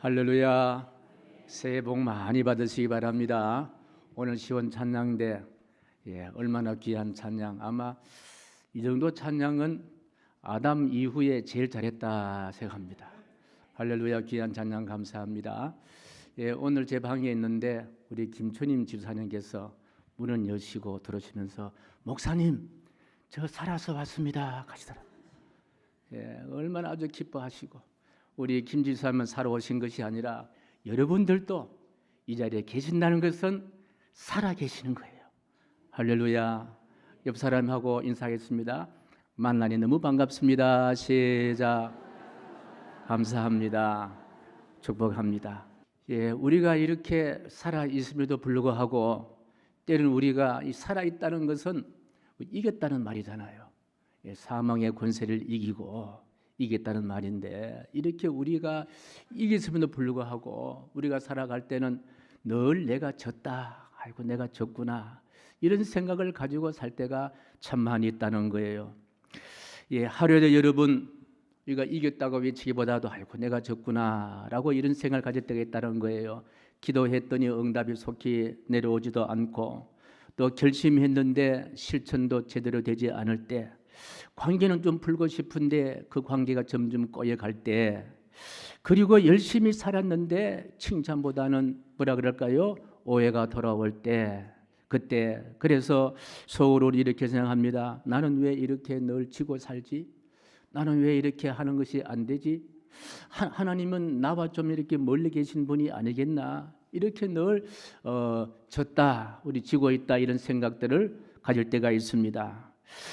할렐루야. 새해 복 많이 받으시기 바랍니다. 오늘 시원 찬양대 얼마나 귀한 찬양. 아마 이 정도 찬양은 아담 이후에 제일 잘했다 생각합니다. 할렐루야. 귀한 찬양 감사합니다. 오늘 제 방에 있는데 우리 김초님 집사님께서 문을 여시고 들어오시면서 목사님 저 살아서 왔습니다 하시더라고요. 얼마나 아주 기뻐하시고 우리 김 집사님은 살아오신 것이 아니라 여러분들도 이 자리에 계신다는 것은 살아 계시는 거예요. 할렐루야. 옆 사람하고 인사하겠습니다. 만나니 너무 반갑습니다. 시작. 감사합니다. 축복합니다. 우리가 이렇게 살아 있음에도 불구하고 때로는 우리가 살아 있다는 것은 이겼다는 말이잖아요. 사망의 권세를 이겼다는 말인데 이렇게 우리가 이겼음에도 불구하고 우리가 살아갈 때는 늘 내가 졌다, 아이고 내가 졌구나 이런 생각을 가지고 살 때가 참 많이 있다는 거예요. 하루에도 여러분 우리가 이겼다고 외치기보다도 아이고 내가 졌구나라고 이런 생각을 가질 때가 있다는 거예요. 기도했더니 응답이 속히 내려오지도 않고 또 결심했는데 실천도 제대로 되지 않을 때 관계는 좀 풀고 싶은데 그 관계가 점점 꼬여갈 때 그리고 열심히 살았는데 칭찬보다는 뭐라 그럴까요? 오해가 돌아올 때 그때 그래서 속으로 이렇게 생각합니다. 나는 왜 이렇게 늘 지고 살지? 나는 왜 이렇게 하는 것이 안 되지? 하나님은 나와 좀 이렇게 멀리 계신 분이 아니겠나? 이렇게 늘 졌다, 우리 지고 있다 이런 생각들을 가질 때가 있습니다.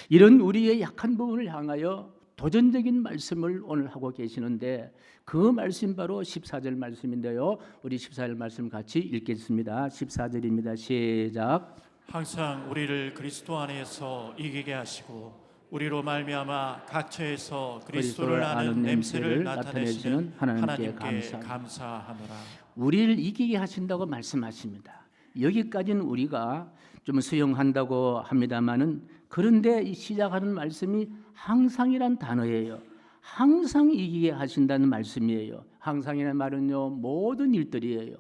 이런 우리의 약한 부분을 향하여 도전적인 말씀을 오늘 하고 계시는데 그 말씀 바로 14절 말씀인데요. 우리 14절 말씀 같이 읽겠습니다. 14절입니다. 시작. 항상 우리를 그리스도 안에서 이기게 하시고 우리로 말미암아 각처에서 그리스도를 아는 냄새를 나타내시는 하나님께 감사하노라. 우리를 이기게 하신다고 말씀하십니다. 여기까지는 우리가 좀 수용한다고 합니다만은 그런데 시작하는 말씀이 항상이란 단어예요. 항상 이기게 하신다는 말씀이에요. 항상이라는 말은요 모든 일들이에요.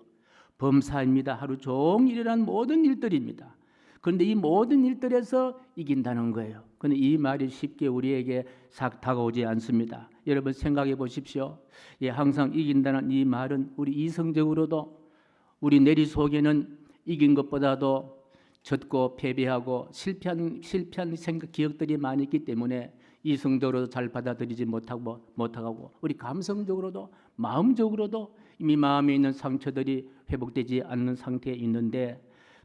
범사입니다. 하루 종일이란 모든 일들입니다. 그런데 이 모든 일들에서 이긴다는 거예요. 그런데 이 말이 쉽게 우리에게 싹 다가오지 않습니다. 여러분 생각해 보십시오. 항상 이긴다는 이 말은 우리 이성적으로도 우리 내리 속에는 이긴 것보다도 졌고 패배하고 실패한 생각 기억들이 많이 있기 때문에 이성적으로도 잘 받아들이지 못하고 우리 감성적으로도 마음적으로도 이미 마음에 있는 상처들이 회복되지 않는 상태에 있는데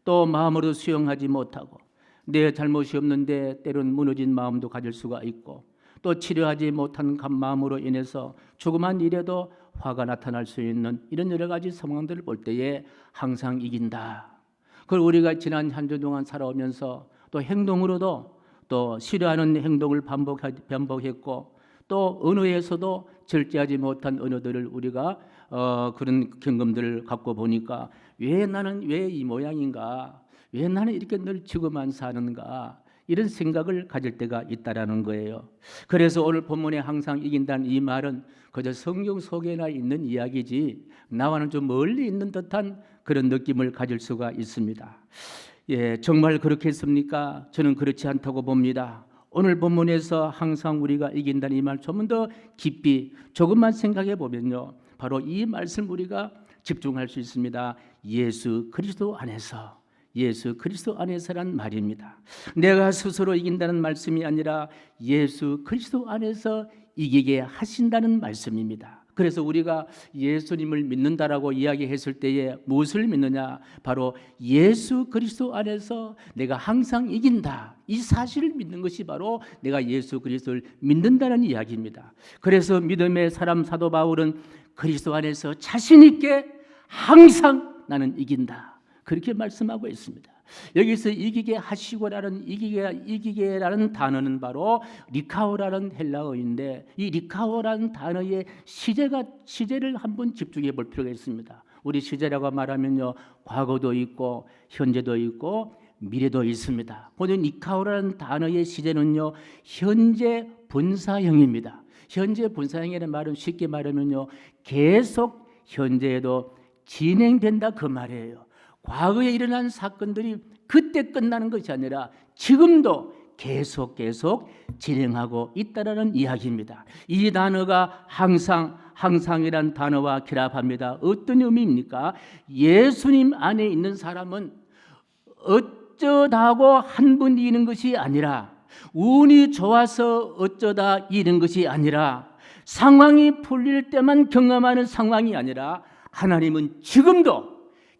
또 마음으로 수용하지 못하고 내 잘못이 없는데 때로는 무너진 마음도 가질 수가 있고 또 치료하지 못한 마음으로 인해서 조그만 일에도 화가 나타날 수 있는 이런 여러 가지 상황들을 볼 때에 항상 이긴다. 그걸 우리가 지난 한 주 동안 살아오면서 또 행동으로도 또 싫어하는 행동을 반복했고 또 언어에서도 절제하지 못한 언어들을 우리가 그런 경험들을 갖고 보니까 왜 나는 왜 이 모양인가? 왜 나는 이렇게 늘 지고만 사는가? 이런 생각을 가질 때가 있다라는 거예요. 그래서 오늘 본문에 항상 이긴다는 이 말은 그저 성경 속에나 있는 이야기지 나와는 좀 멀리 있는 듯한 그런 느낌을 가질 수가 있습니다. 정말 그렇겠습니까? 저는 그렇지 않다고 봅니다. 오늘 본문에서 항상 우리가 이긴다는 이 말 조금 더 깊이 조금만 생각해 보면요, 바로 이 말씀 우리가 집중할 수 있습니다. 예수 그리스도 안에서란 말입니다. 내가 스스로 이긴다는 말씀이 아니라 예수 그리스도 안에서 이기게 하신다는 말씀입니다. 그래서 우리가 예수님을 믿는다라고 이야기했을 때에 무엇을 믿느냐? 바로 예수 그리스도 안에서 내가 항상 이긴다. 이 사실을 믿는 것이 바로 내가 예수 그리스도를 믿는다는 이야기입니다. 그래서 믿음의 사람 사도 바울은 그리스도 안에서 자신 있게 항상 나는 이긴다. 그렇게 말씀하고 있습니다. 여기서 이기게 하시고라는 이기게라는 단어는 바로 리카오라는 헬라어인데 이 리카오라는 단어의 시제를 한번 집중해 볼 필요가 있습니다. 우리 시제라고 말하면요 과거도 있고 현재도 있고 미래도 있습니다. 오늘 리카오라는 단어의 시제는요 현재 분사형입니다. 현재 분사형이라는 말은 쉽게 말하면요 계속 현재에도 진행된다 그 말이에요. 과거에 일어난 사건들이 그때 끝나는 것이 아니라 지금도 계속 진행하고 있다라는 이야기입니다. 이 단어가 항상이란 단어와 결합합니다. 어떤 의미입니까? 예수님 안에 있는 사람은 어쩌다고 한 번 이기는 것이 아니라, 운이 좋아서 어쩌다 이기는 것이 아니라, 상황이 풀릴 때만 경험하는 상황이 아니라, 하나님은 지금도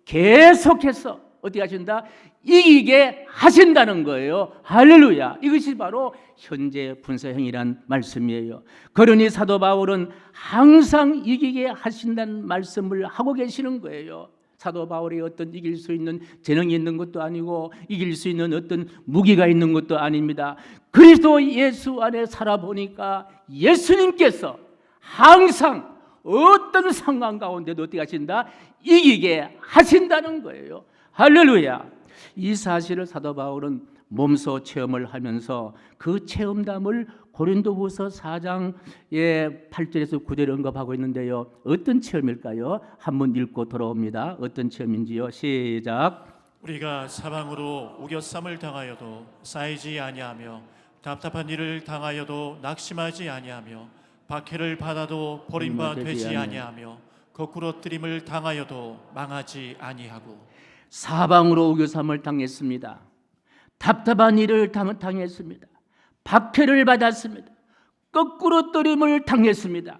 계속해서 어떻게 하신다? 이기게 하신다는 거예요. 할렐루야. 이것이 바로 현재 분사형이란 말씀이에요. 그러니 사도 바울은 항상 이기게 하신다는 말씀을 하고 계시는 거예요. 사도 바울이 어떤 이길 수 있는 재능이 있는 것도 아니고 이길 수 있는 어떤 무기가 있는 것도 아닙니다. 그리스도 예수 안에 살아보니까 예수님께서 항상 어떤 상황 가운데도 어떻게 하신다? 이기게 하신다는 거예요. 할렐루야. 이 사실을 사도 바울은 몸소 체험을 하면서 그 체험담을 고린도후서 4장 8절에서 9절에 언급하고 있는데요. 어떤 체험일까요? 한번 읽고 돌아옵니다. 어떤 체험인지요? 시작. 우리가 사방으로 우겨쌈을 당하여도 쌓이지 아니하며 답답한 일을 당하여도 낙심하지 아니하며 박해를 받아도 버림받지 아니하며 거꾸로 뜨림을 당하여도 망하지 아니하고. 사방으로 우겨쌈을 당했습니다. 답답한 일을 당했습니다. 박해를 받았습니다. 거꾸로 뜨림을 당했습니다.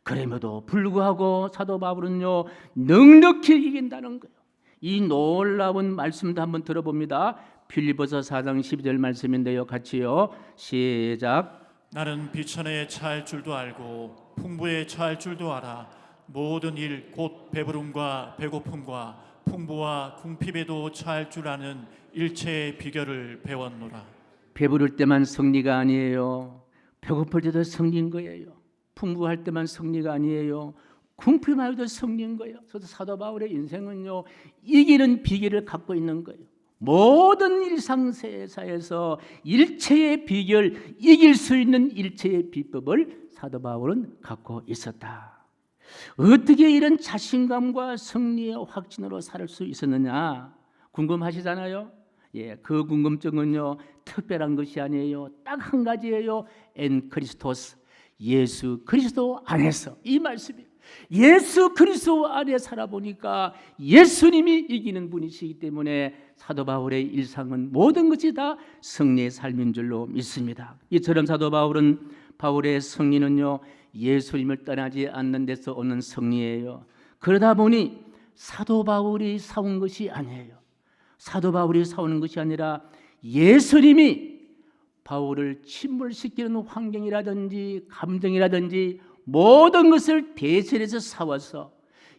그럼에도 불구하고 사도 바울은요 넉넉히 이긴다는 거예요. 이 놀라운 말씀도 한번 들어봅니다. 빌립보서 4장 12절 말씀인데요. 같이요. 시작. 나는 비천에 처할 줄도 알고 풍부에 처할 줄도 알아. 모든 일 곧 배부름과 배고픔과 풍부와 궁핍에도 처할 줄 아는 일체의 비결을 배웠노라. 배부를 때만 승리가 아니에요. 배고플 때도 승리인 거예요. 풍부할 때만 승리가 아니에요. 궁핍할 때도 승리인 거예요. 그래서 사도 바울의 인생은요 이기는 비결을 갖고 있는 거예요. 모든 일상세사에서 일체의 비결, 이길 수 있는 일체의 비법을 사도 바울은 갖고 있었다. 어떻게 이런 자신감과 승리의 확신으로 살 수 있었느냐 궁금하시잖아요. 그 궁금증은요 특별한 것이 아니에요. 딱 한 가지예요. 엔 크리스토스, 예수 그리스도 안에서. 이 말씀이에요. 예수 그리스도 안에 살아보니까 예수님이 이기는 분이시기 때문에 사도 바울의 일상은 모든 것이 다 승리의 삶인 줄로 믿습니다. 이처럼 사도 바울의 승리는요 예수님을 떠나지 않는 데서 오는 승리예요. 그러다 보니 사도 바울이 싸운 것이 아니에요. 사도 바울이 싸우는 것이 아니라 예수님이 바울을 침몰시키는 환경이라든지 감정이라든지 모든 것을 대신해서 싸워서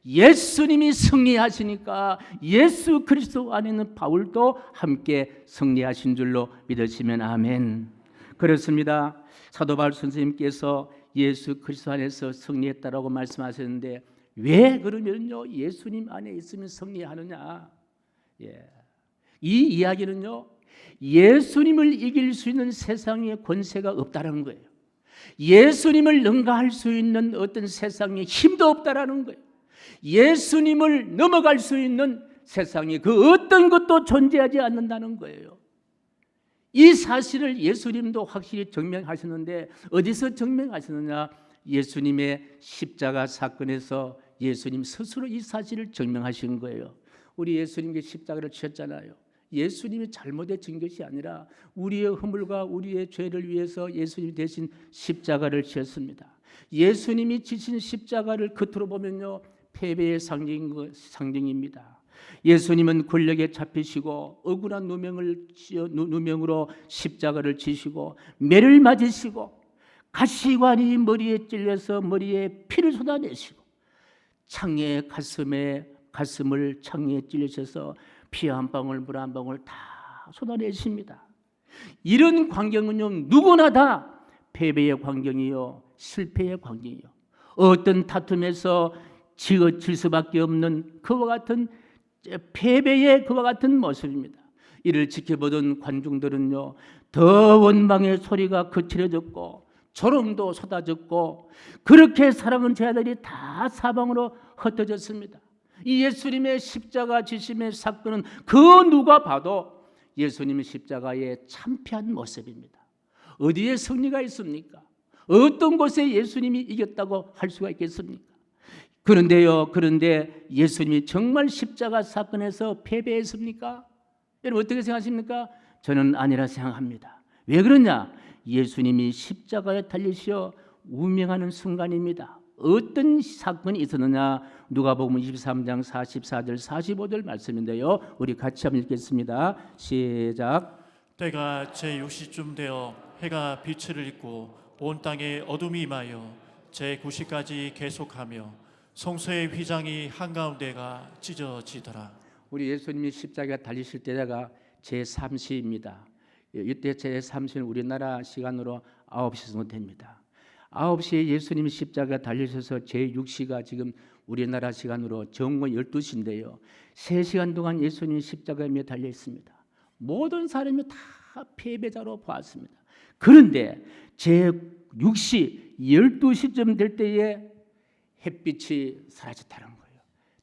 예수님이 승리하시니까 예수 그리스도 안에 있는 바울도 함께 승리하신 줄로 믿으시면 아멘. 그렇습니다. 사도 바울 선생님께서 예수 그리스도 안에서 승리했다라고 말씀하셨는데 왜 그러면요 예수님 안에 있으면 승리하느냐? 이 이야기는요 예수님을 이길 수 있는 세상의 권세가 없다는 거예요. 예수님을 능가할 수 있는 어떤 세상의 힘도 없다라는 거예요. 예수님을 넘어갈 수 있는 세상에 그 어떤 것도 존재하지 않는다는 거예요. 이 사실을 예수님도 확실히 증명하셨는데 어디서 증명하셨느냐? 예수님의 십자가 사건에서 예수님 스스로 이 사실을 증명하신 거예요. 우리 예수님께 십자가를 지셨잖아요. 예수님이 잘못에 진 것이 아니라 우리의 허물과 우리의 죄를 위해서 예수님 대신 십자가를 지었습니다. 예수님이 지신 십자가를 겉으로 보면요 패배의 상징입니다. 예수님은 권력에 잡히시고 억울한 누명으로 십자가를 지시고 매를 맞으시고 가시관이 머리에 찔려서 머리에 피를 쏟아내시고 창에 가슴을 창에 찔리셔서 피 한 방울 물 한 방울 다 쏟아내십니다. 이런 광경은요 누구나 다 패배의 광경이요 실패의 광경이요 어떤 다툼에서 질 수밖에 없는 그와 같은 패배의 그와 같은 모습입니다. 이를 지켜보던 관중들은요 더 원망의 소리가 거칠어졌고 조롱도 쏟아졌고 그렇게 사랑하는 제자들이 다 사방으로 흩어졌습니다. 이 예수님의 십자가 지심의 사건은 그 누가 봐도 예수님의 십자가의 참패한 모습입니다. 어디에 승리가 있습니까? 어떤 곳에 예수님이 이겼다고 할 수가 있겠습니까? 그런데 예수님이 정말 십자가 사건에서 패배했습니까? 여러분 어떻게 생각하십니까? 저는 아니라 생각합니다. 왜 그러냐? 예수님이 십자가에 달리시어 운명하는 순간입니다. 어떤 사건이 있었느냐? 누가복음 23장 44절 45절 말씀인데요. 우리 같이 한번 읽겠습니다. 시작. 때가 제6시쯤 되어 해가 빛을 잇고 온 땅에 어둠이 임하여 제9시까지 계속하며 성소의 휘장이 한가운데가 찢어지더라. 우리 예수님이 십자가에 달리실 때가 제3시입니다. 이때 제3시는 우리나라 시간으로 9시 정도 됩니다. 9시에 예수님이 십자가에 달리셔서 제6시가 지금 우리나라 시간으로 정오 12시인데요. 3시간 동안 예수님이 십자가에 달려 있습니다. 모든 사람이 다 패배자로 보았습니다. 그런데 제6시 12시쯤 될 때에 햇빛이 사라졌다는 거예요.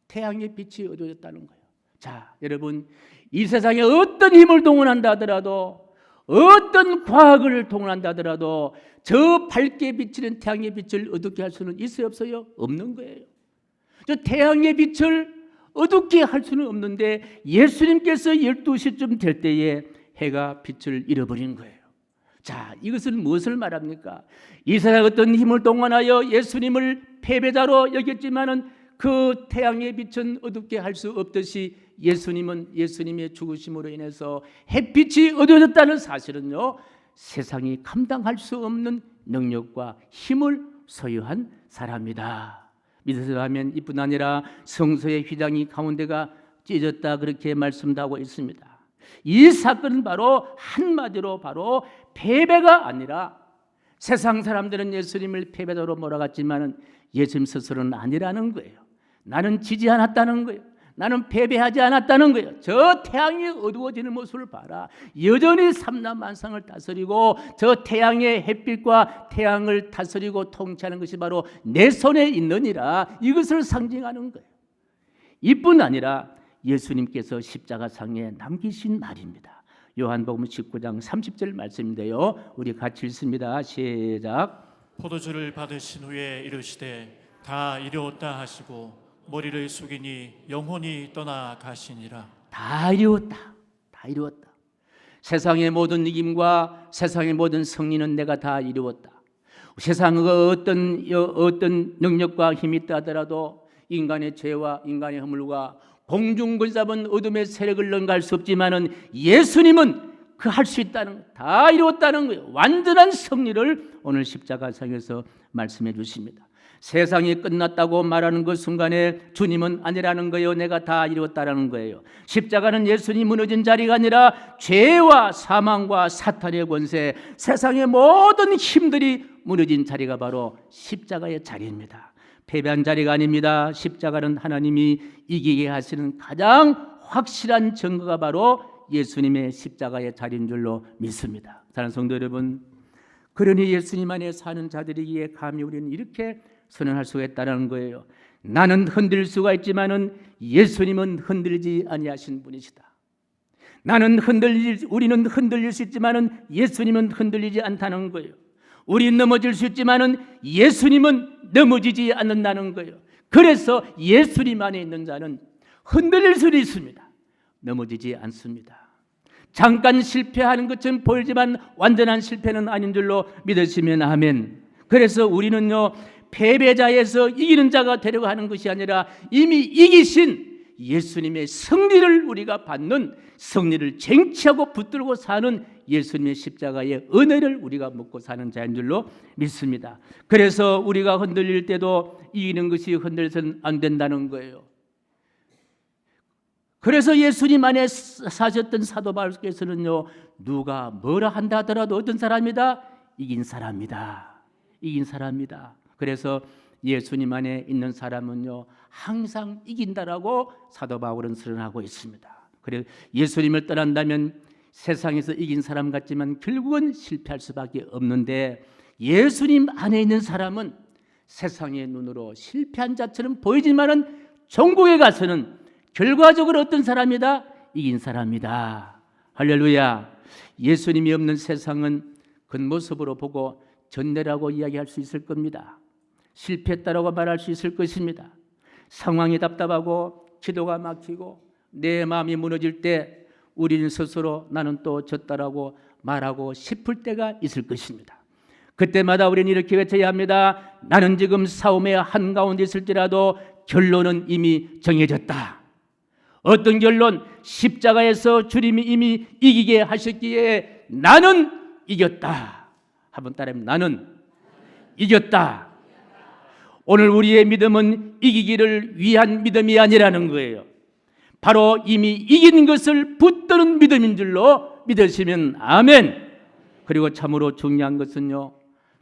태양의 빛이 어두워졌다는 거예요. 자, 여러분 이 세상에 어떤 힘을 동원한다 하더라도 어떤 과학을 동원한다 하더라도 저 밝게 비치는 태양의 빛을 어둡게 할 수는 있어요 없어요? 없는 거예요. 저 태양의 빛을 어둡게 할 수는 없는데 예수님께서 12시쯤 될 때에 해가 빛을 잃어버린 거예요. 자, 이것은 무엇을 말합니까? 이 세상 어떤 힘을 동원하여 예수님을 패배자로 여겼지만은 그 태양의 빛은 어둡게 할 수 없듯이 예수님은 예수님의 죽으심으로 인해서 햇빛이 어두워졌다는 사실은요, 세상이 감당할 수 없는 능력과 힘을 소유한 사람이다. 믿어서 하면 이뿐 아니라 성소의 휘장이 가운데가 찢어졌다 그렇게 말씀도 하고 있습니다. 이 사건은 바로 한마디로 바로 패배가 아니라 세상 사람들은 예수님을 패배자로 몰아갔지만 예수님 스스로는 아니라는 거예요. 나는 지지 않았다는 거예요. 나는 패배하지 않았다는 거예요. 저 태양이 어두워지는 모습을 봐라. 여전히 삼라만상을 다스리고 저 태양의 햇빛과 태양을 다스리고 통치하는 것이 바로 내 손에 있느니라. 이것을 상징하는 거예요. 이뿐 아니라 예수님께서 십자가상에 남기신 말입니다. 요한복음 19장 30절 말씀인데요. 우리 같이 읽습니다. 시작. 포도주를 받으신 후에 이르시되 다 이루었다 하시고 머리를 숙이니 영혼이 떠나가시니라. 다 이루었다. 다 이루었다. 세상의 모든 이김과 세상의 모든 승리는 내가 다 이루었다. 세상의 어떤 능력과 힘이 있다 하더라도 인간의 죄와 인간의 허물과 공중권잡은 어둠의 세력을 능가할 수 없지만은 예수님은 그 할 수 있다는, 다 이루었다는 거예요. 완전한 승리를 오늘 십자가상에서 말씀해 주십니다. 세상이 끝났다고 말하는 그 순간에 주님은 아니라는 거예요. 내가 다 이루었다라는 거예요. 십자가는 예수님이 무너진 자리가 아니라 죄와 사망과 사탄의 권세, 세상의 모든 힘들이 무너진 자리가 바로 십자가의 자리입니다. 패배한 자리가 아닙니다. 십자가는 하나님이 이기게 하시는 가장 확실한 증거가 바로 예수님의 십자가의 자리인 줄로 믿습니다. 사랑하는 성도 여러분, 그러니 예수님 안에 사는 자들이기에 감히 우리는 이렇게 선언할 수가 있다는 거예요. 나는 흔들릴 수가 있지만은 예수님은 흔들리지 아니하신 분이시다. 우리는 흔들릴 수 있지만은 예수님은 흔들리지 않다는 거예요. 우리는 넘어질 수 있지만은 예수님은 넘어지지 않는다는 거예요. 그래서 예수님 안에 있는 자는 흔들릴 수도 있습니다. 넘어지지 않습니다. 잠깐 실패하는 것처럼 보이지만 완전한 실패는 아닌 줄로 믿으시면 아멘. 그래서 우리는요, 패배자에서 이기는 자가 되려고 하는 것이 아니라 이미 이기신 예수님의 승리를 우리가 받는, 승리를 쟁취하고 붙들고 사는 예수님의 십자가의 은혜를 우리가 먹고 사는 자인 줄로 믿습니다. 그래서 우리가 흔들릴 때도 이기는 것이 흔들려서는 안 된다는 거예요. 그래서 예수님 안에 사셨던 사도 바울께서는요, 누가 뭐라 한다 하더라도 어떤 사람이다? 이긴 사람이다. 이긴 사람이다. 그래서 예수님 안에 있는 사람은요, 항상 이긴다라고 사도 바울은 선언하고 있습니다. 그래서 예수님을 떠난다면 세상에서 이긴 사람 같지만 결국은 실패할 수밖에 없는데, 예수님 안에 있는 사람은 세상의 눈으로 실패한 자처럼 보이지만은 종국에 가서는 결과적으로 어떤 사람이다? 이긴 사람이다. 할렐루야. 예수님이 없는 세상은 겉모습으로 보고 전례라고 이야기할 수 있을 겁니다. 실패했다라고 말할 수 있을 것입니다. 상황이 답답하고 기도가 막히고 내 마음이 무너질 때 우리는 스스로 나는 또 졌다라고 말하고 싶을 때가 있을 것입니다. 그때마다 우리는 이렇게 외쳐야 합니다. 나는 지금 싸움의 한가운데 있을지라도 결론은 이미 정해졌다. 어떤 결론? 십자가에서 주님이 이미 이기게 하셨기에 나는 이겼다. 한번 따라해보면 나는 이겼다. 오늘 우리의 믿음은 이기기를 위한 믿음이 아니라는 거예요. 바로 이미 이긴 것을 붙드는 믿음인 줄로 믿으시면 아멘. 그리고 참으로 중요한 것은요,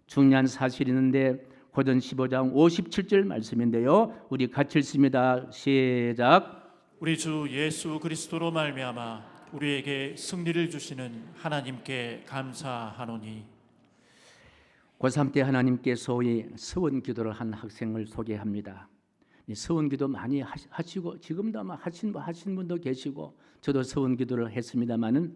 중요한 사실이 있는데 고전 15장 57절 말씀인데요, 우리 같이 읽습니다. 시작. 우리 주 예수 그리스도로 말미암아 우리에게 승리를 주시는 하나님께 감사하노니. 고3 때 하나님께 소위 서원 기도를 한 학생을 소개합니다. 서원 기도 많이 하시고 지금도 아마 하신 분도 계시고 저도 서원 기도를 했습니다마는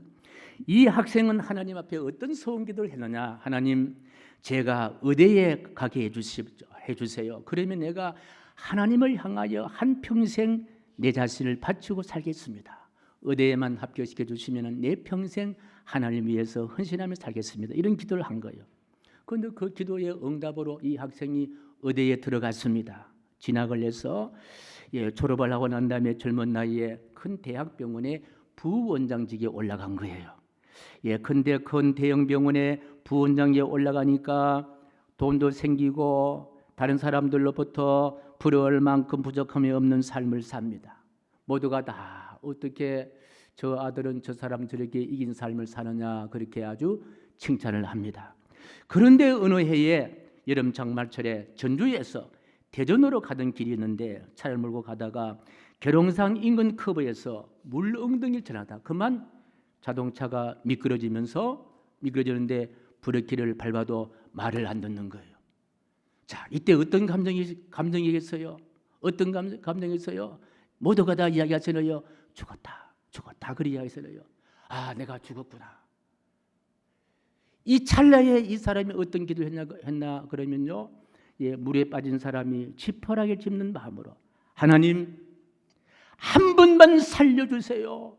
이 학생은 하나님 앞에 어떤 서원 기도를 했느냐. 하나님, 제가 의대에 가게 해주세요. 그러면 내가 하나님을 향하여 한평생 내 자신을 바치고 살겠습니다. 의대에만 합격시켜 주시면 내 평생 하나님 위해서 헌신하며 살겠습니다. 이런 기도를 한 거예요. 그런데 그 기도의 응답으로 이 학생이 의대에 들어갔습니다. 진학을 해서 졸업을 하고 난 다음에 젊은 나이에 큰 대학병원의 부원장직에 올라간 거예요. 근데 큰 대형 병원의 부원장직에 올라가니까 돈도 생기고 다른 사람들로부터 부러울 만큼 부족함이 없는 삶을 삽니다. 모두가 다 어떻게 저 아들은 저 사람 저렇게 이긴 삶을 사느냐 그렇게 아주 칭찬을 합니다. 그런데 어느 해에 여름 장마철에 전주에서 대전으로 가던 길이 있는데 차를 몰고 가다가 계룡산 인근 커브에서 물 엉덩이를 지나다 그만 자동차가 미끄러지는데 브레이크를 밟아도 말을 안 듣는 거예요. 자, 이때 어떤 감정이겠어요? 어떤 감정이겠어요? 모두가 다 이야기하잖아요. 죽었다 그리 이야기하잖아요. 아, 내가 죽었구나. 이 찰나에 이 사람이 어떤 기도했나 그러면요, 물에 빠진 사람이 지푸라기를 짚는 마음으로 하나님, 한 번만 살려주세요.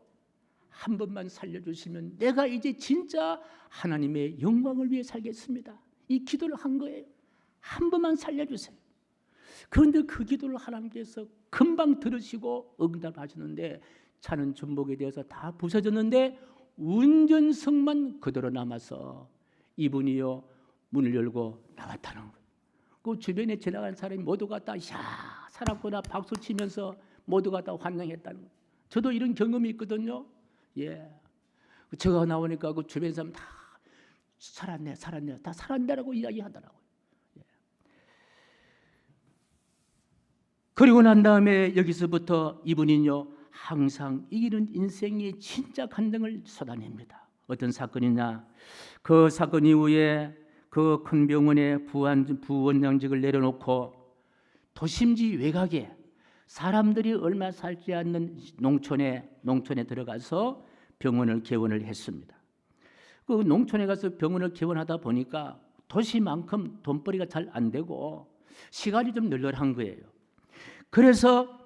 한 번만 살려주시면 내가 이제 진짜 하나님의 영광을 위해 살겠습니다. 이 기도를 한 거예요. 한 번만 살려주세요. 그런데 그 기도를 하나님께서 금방 들으시고 응답하시는데 차는 전복에 대해서 다 부서졌는데 운전석만 그대로 남아서 이분이요 문을 열고 나왔다는 거예요. 그 주변에 지나간 사람이 모두가 다 야 살았구나 박수 치면서 모두가 다 환영했다는 거예요. 저도 이런 경험이 있거든요. 제가 나오니까 그 주변 사람 다 살았네 다 살았네라고 이야기하더라고요. 그리고 난 다음에 여기서부터 이분은요 항상 이기는 인생의 진짜 간증을 쏟아냅니다. 어떤 사건이냐, 그 사건 이후에 그 큰 병원의 부원장직을 내려놓고 도심지 외곽에 사람들이 얼마 살지 않는 농촌에 들어가서 병원을 개원을 했습니다. 그 농촌에 가서 병원을 개원하다 보니까 도시만큼 돈벌이가 잘 안 되고 시간이 좀 널널한 거예요. 그래서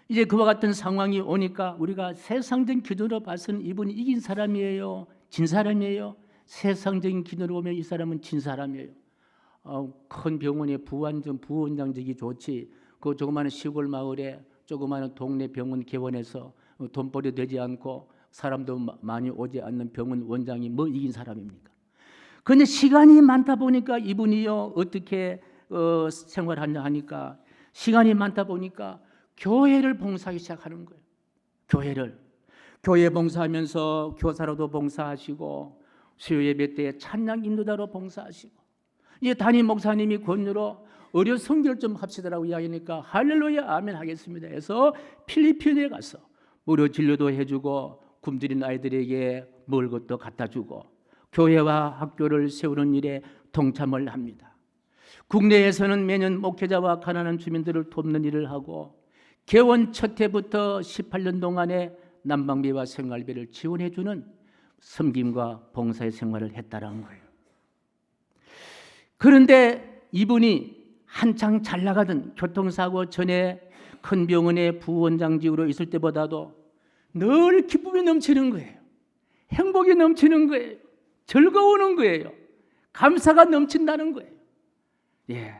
이제 그와 같은 상황이 오니까 우리가 세상적인 기준으로 봐서는 이분이 이긴 사람이에요? 진 사람이에요? 세상적인 기준으로 보면 이 사람은 진 사람이에요. 큰 병원의 부원장직이 좋지. 그 조그마한 시골 마을에 조그마한 동네 병원 개원해서 돈벌이 되지 않고 사람도 많이 오지 않는 병원 원장이 뭐 이긴 사람입니까? 그런데 시간이 많다 보니까 이분이요 어떻게 생활하냐 하니까 시간이 많다 보니까 교회를 봉사하기 시작하는 거예요. 교회 봉사하면서 교사로도 봉사하시고 수요 예배 때 찬양 인도자로 봉사하시고 이제 담임 목사님이 권유로 의료 선교를 좀 합시다라고 이야기하니까 할렐루야 아멘 하겠습니다 해서 필리핀에 가서 무료 진료도 해주고 굶주린 아이들에게 먹을 것도 갖다 주고 교회와 학교를 세우는 일에 동참을 합니다. 국내에서는 매년 목회자와 가난한 주민들을 돕는 일을 하고 개원 첫 해부터 18년 동안의 난방비와 생활비를 지원해주는 섬김과 봉사의 생활을 했다는 거예요. 그런데 이분이 한창 잘 나가던 교통사고 전에 큰 병원의 부원장직으로 있을 때보다도 늘 기쁨이 넘치는 거예요. 행복이 넘치는 거예요. 즐거우는 거예요. 감사가 넘친다는 거예요. 예.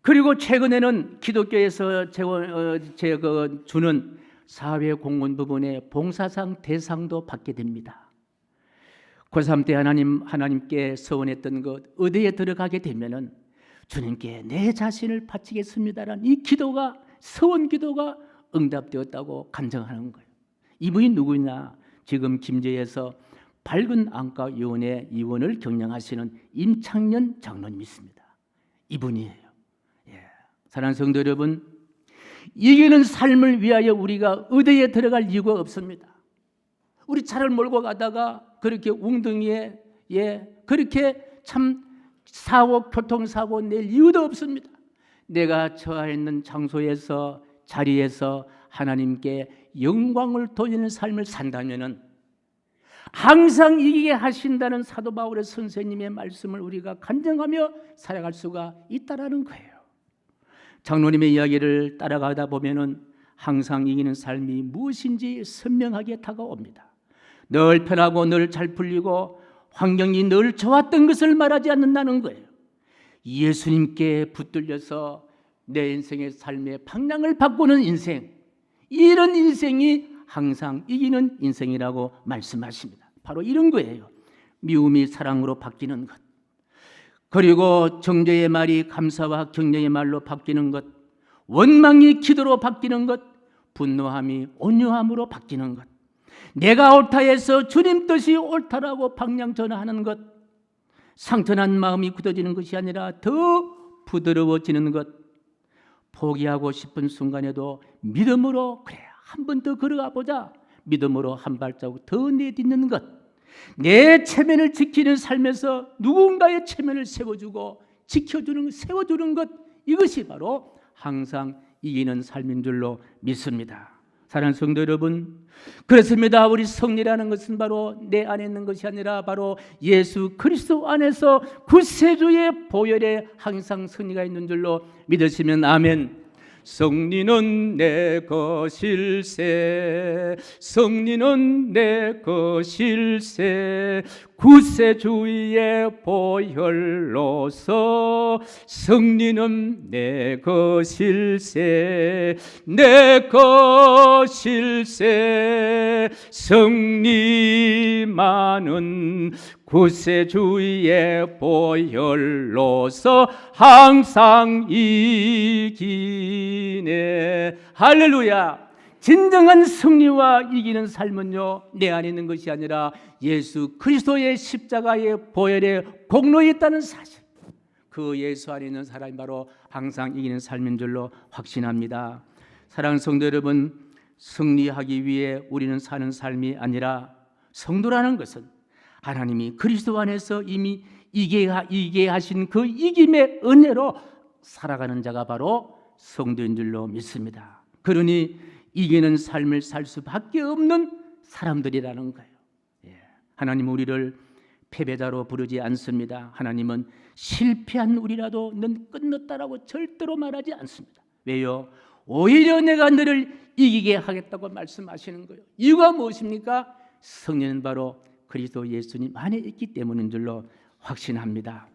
그리고 최근에는 기독교에서 주는 사회공헌 부분에 봉사상 대상도 받게 됩니다. 고3 때 하나님께 서원했던 것, 의대에 들어가게 되면은 주님께 내 자신을 바치겠습니다라는 이 기도가, 서원 기도가 응답되었다고 간증하는 거예요. 이분이 누구냐? 지금 김제에서 밝은 안과 요원의 의원을 경영하시는 임창년 장로님 있습니다. 이분이에요. 예. 사랑하는 성도 여러분, 이기는 삶을 위하여 우리가 의대에 들어갈 이유가 없습니다. 우리 차를 몰고 가다가 그렇게 웅덩이에 그렇게 참 교통사고 낼 이유도 없습니다. 내가 처해 있는 장소에서, 자리에서 하나님께 영광을 돌리는 삶을 산다면은 항상 이기게 하신다는 사도 바울의 선생님의 말씀을 우리가 간증하며 살아갈 수가 있다라는 거예요. 장로님의 이야기를 따라가다 보면은 항상 이기는 삶이 무엇인지 선명하게 다가옵니다. 늘 편하고 늘 잘 풀리고 환경이 늘 좋았던 것을 말하지 않는다는 거예요. 예수님께 붙들려서 내 인생의 삶의 방향을 바꾸는 인생, 이런 인생이 항상 이기는 인생이라고 말씀하십니다. 바로 이런 거예요. 미움이 사랑으로 바뀌는 것, 그리고 정죄의 말이 감사와 격려의 말로 바뀌는 것, 원망이 기도로 바뀌는 것, 분노함이 온유함으로 바뀌는 것, 내가 옳다 해서 주님 뜻이 옳다라고 방향 전환하는 것, 상처난 마음이 굳어지는 것이 아니라 더 부드러워지는 것, 포기하고 싶은 순간에도 믿음으로 그래 한 번 더 걸어가 보자, 믿음으로 한 발자국 더 내딛는 것, 내 체면을 지키는 삶에서 누군가의 체면을 세워주고 지켜주는, 세워주는 것, 이것이 바로 항상 이기는 삶인 줄로 믿습니다. 사랑하는 성도 여러분, 그렇습니다. 우리 승리라는 것은 바로 내 안에 있는 것이 아니라 바로 예수 그리스도 안에서 구세주의 보혈에 항상 승리가 있는 줄로 믿으시면 아멘. 승리는 내 것일세, 승리는 내 것일세, 구세주의 보혈로서 승리는 내 것일세, 내 것일세. 승리만은 구세주의 보혈로서 항상 이기네. 할렐루야. 진정한 승리와 이기는 삶은요, 내 안에 있는 것이 아니라 예수 그리스도의 십자가의 보혈의 공로에 있다는 사실, 그 예수 안에 있는 사람이 바로 항상 이기는 삶인 줄로 확신합니다. 사랑하는 성도 여러분, 승리하기 위해 우리는 사는 삶이 아니라, 성도라는 것은 하나님이 그리스도 안에서 이미 이기게 하신 그 이김의 은혜로 살아가는 자가 바로 성도인 줄로 믿습니다. 그러니 이기는 삶을 살 수밖에 없는 사람들이라는 거예요. 하나님은 우리를 패배자로 부르지 않습니다. 하나님은 실패한 우리라도 넌 끝났다라고 절대로 말하지 않습니다. 왜요? 오히려 내가 너를 이기게 하겠다고 말씀하시는 거예요. 이유가 무엇입니까? 승리는 바로 그리스도 예수님 안에 있기 때문인 줄로 확신합니다.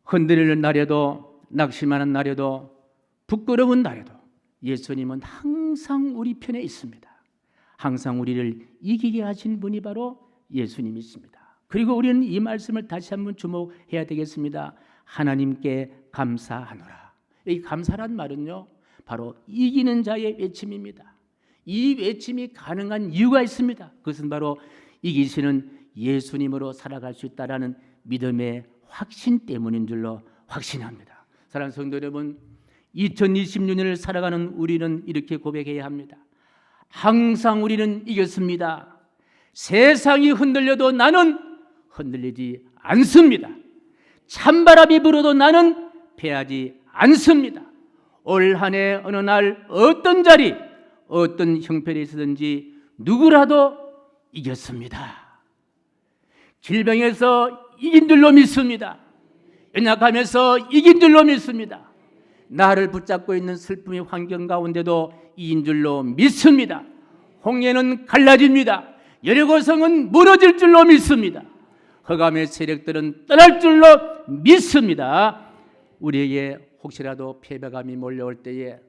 흔들리는 날에도, 낙심하는 날에도, 부끄러운 날에도 예수님은 항상 우리 편에 있습니다. 항상 우리를 이기게 하신 분이 바로 예수님이십니다. 그리고 우리는 이 말씀을 다시 한번 주목해야 되겠습니다. 하나님께 감사하노라. 이 감사란 말은요, 바로 이기는 자의 외침입니다. 이 외침이 가능한 이유가 있습니다. 그것은 바로 이기시는 예수님으로 살아갈 수 있다라는 믿음의 확신 때문인 줄로 확신합니다. 사랑하는 성도 여러분, 2026년을 살아가는 우리는 이렇게 고백해야 합니다. 항상 우리는 이겼습니다. 세상이 흔들려도 나는 흔들리지 않습니다. 찬바람이 불어도 나는 패하지 않습니다. 올 한 해 어느 날 어떤 자리 어떤 형편에 있었든지 누구라도 이겼습니다. 질병에서 이긴 줄로 믿습니다. 연약하면서 이긴 줄로 믿습니다. 나를 붙잡고 있는 슬픔의 환경 가운데도 이긴 줄로 믿습니다. 홍해는 갈라집니다. 여리고성은 무너질 줄로 믿습니다. 흑암의 세력들은 떠날 줄로 믿습니다. 우리에게 혹시라도 패배감이 몰려올 때에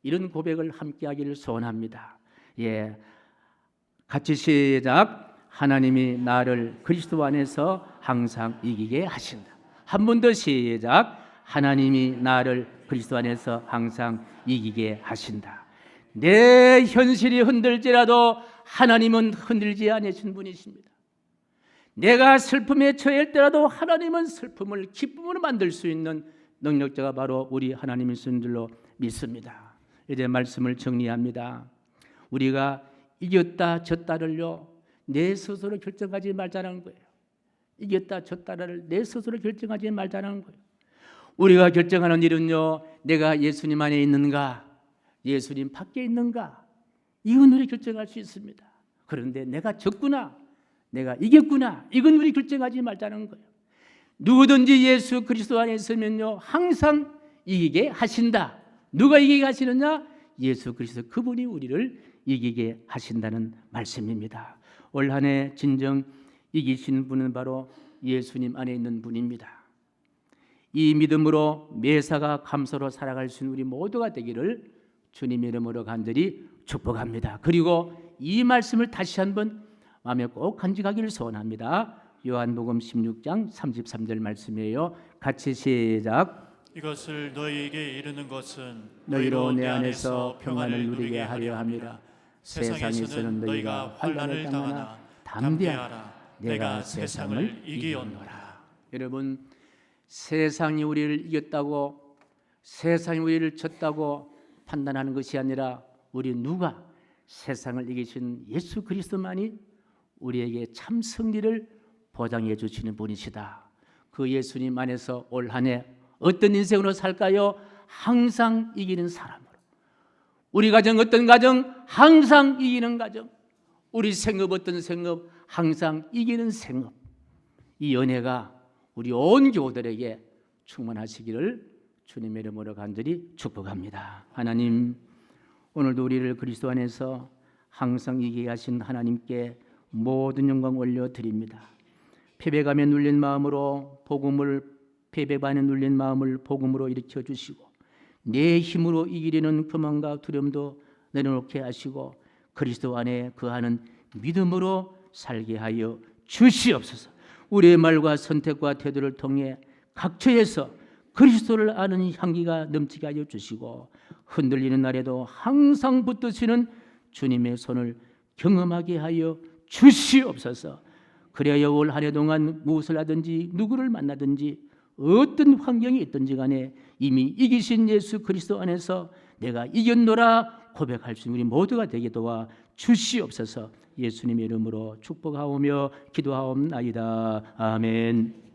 이런 고백을 함께 하기를 소원합니다. 예, 같이 시작. 하나님이 나를 그리스도 안에서 항상 이기게 하신다. 한 번 더 시작. 하나님이 나를 그리스도 안에서 항상 이기게 하신다. 내 현실이 흔들지라도 하나님은 흔들지 않으신 분이십니다. 내가 슬픔에 처할 때라도 하나님은 슬픔을 기쁨으로 만들 수 있는 능력자가 바로 우리 하나님이신 줄로 믿습니다. 이제 말씀을 정리합니다. 우리가 이겼다 졌다를요 내 스스로 결정하지 말자는 거예요. 이겼다 졌다를 내 스스로 결정하지 말자는 거예요. 우리가 결정하는 일은요, 내가 예수님 안에 있는가, 예수님 밖에 있는가, 이건 우리 결정할 수 있습니다. 그런데 내가 졌구나, 내가 이겼구나, 이건 우리 결정하지 말자는 거예요. 누구든지 예수 그리스도 안에 있으면요 항상 이기게 하신다. 누가 이기게 하시느냐? 예수 그리스도, 그분이 우리를 이기게 하신다는 말씀입니다. 올 한 해 진정 이기신 분은 바로 예수님 안에 있는 분입니다. 이 믿음으로 매사가 감사로 살아갈 수 있는 우리 모두가 되기를 주님의 이름으로 간절히 축복합니다. 그리고 이 말씀을 다시 한번 마음에 꼭 간직하기를 소원합니다. 요한복음 16장 33절 말씀이에요. 같이 시작. 이것을 너희에게 이르는 것은 너희로 내 안에서 평안을 누리게 하려 함이라. 세상에서는 너희가 환난을 당하나 담대하라. 내가 세상을 이기었노라. 여러분, 세상이 우리를 이겼다고, 세상이 우리를 졌다고 판단하는 것이 아니라 우리 누가 세상을 이기신 예수 그리스도만이 우리에게 참 승리를 보장해 주시는 분이시다. 그 예수님 안에서 올 한 해 어떤 인생으로 살까요? 항상 이기는 사람으로. 우리 가정 어떤 가정? 항상 이기는 가정. 우리 생업 어떤 생업? 항상 이기는 생업. 이 은혜가 우리 온 교우들에게 충만하시기를 주님의 이름으로 간절히 축복합니다. 하나님, 오늘도 우리를 그리스도 안에서 항상 이기게 하신 하나님께 모든 영광 올려드립니다. 패배감에 눌린 마음으로 복음을, 패배감에 눌린 마음을 복음으로 일으켜 주시고 내 힘으로 이기려는 교만과 두려움도 내려놓게 하시고 그리스도 안에 거하는 믿음으로 살게 하여 주시옵소서. 우리의 말과 선택과 태도를 통해 각처에서 그리스도를 아는 향기가 넘치게 하여 주시고 흔들리는 날에도 항상 붙드시는 주님의 손을 경험하게 하여 주시옵소서. 그래야 올 한 해 동안 무엇을 하든지 누구를 만나든지 어떤 환경이 있든지 간에 이미 이기신 예수 그리스도 안에서 내가 이겼노라 고백할 수 있는 우리 모두가 되게 도와 주시옵소서. 예수님의 이름으로 축복하오며 기도하옵나이다. 아멘.